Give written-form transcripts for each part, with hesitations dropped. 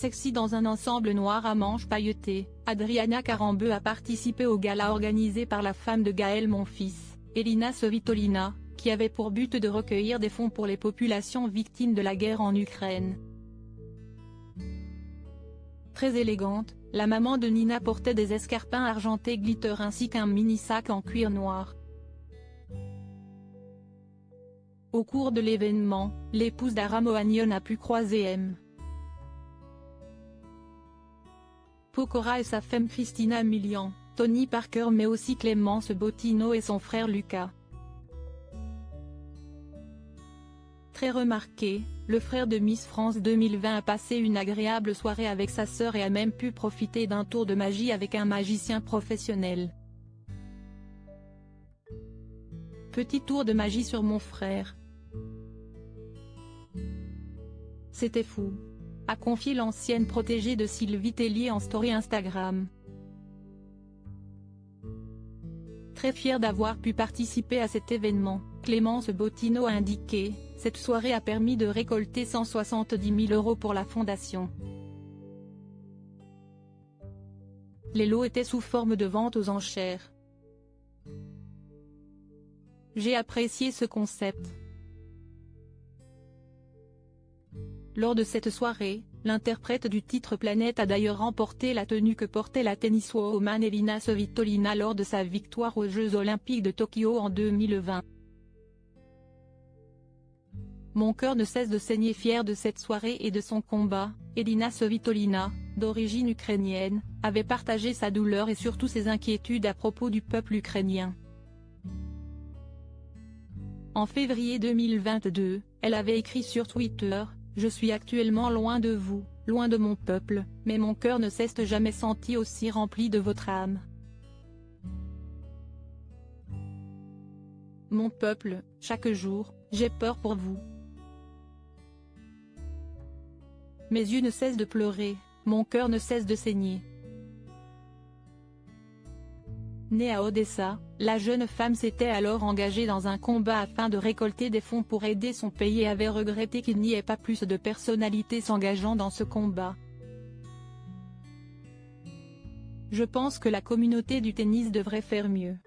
Sexy dans un ensemble noir à manches pailletées, Adriana Karembeu a participé au gala organisé par la femme de Gaël Monfils, Elina Svitolina, qui avait pour but de recueillir des fonds pour les populations victimes de la guerre en Ukraine. Très élégante, la maman de Nina portait des escarpins argentés glitter ainsi qu'un mini-sac en cuir noir. Au cours de l'événement, l'épouse d'Ara Mohanian a pu croiser M. Pokora et sa femme Christina Milian, Tony Parker mais aussi Clémence Bottino et son frère Lucas. Très remarqué, le frère de Miss France 2020 a passé une agréable soirée avec sa sœur et a même pu profiter d'un tour de magie avec un magicien professionnel. Petit tour de magie sur mon frère. C'était fou, a confié l'ancienne protégée de Sylvie Tellier en story Instagram. Très fière d'avoir pu participer à cet événement, Clémence Bottino a indiqué, cette soirée a permis de récolter 170 000 € pour la fondation. Les lots étaient sous forme de vente aux enchères. J'ai apprécié ce concept. Lors de cette soirée, l'interprète du titre Planète a d'ailleurs remporté la tenue que portait la tenniswoman Elina Svitolina lors de sa victoire aux Jeux Olympiques de Tokyo en 2020. Mon cœur ne cesse de saigner fière de cette soirée et de son combat. Elina Svitolina, d'origine ukrainienne, avait partagé sa douleur et surtout ses inquiétudes à propos du peuple ukrainien. En février 2022, elle avait écrit sur Twitter: « Je suis actuellement loin de vous, loin de mon peuple, mais mon cœur ne s'est jamais senti aussi rempli de votre âme. Mon peuple, chaque jour, j'ai peur pour vous. Mes yeux ne cessent de pleurer, mon cœur ne cesse de saigner. » Née à Odessa, la jeune femme s'était alors engagée dans un combat afin de récolter des fonds pour aider son pays et avait regretté qu'il n'y ait pas plus de personnalités s'engageant dans ce combat. « Je pense que la communauté du tennis devrait faire mieux.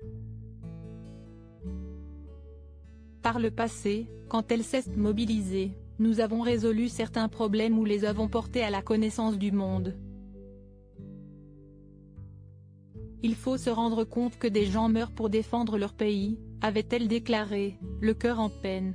Par le passé, quand elle s'est mobilisée, nous avons résolu certains problèmes ou les avons portés à la connaissance du monde. Il faut se rendre compte que des gens meurent pour défendre leur pays », avait-elle déclaré, le cœur en peine.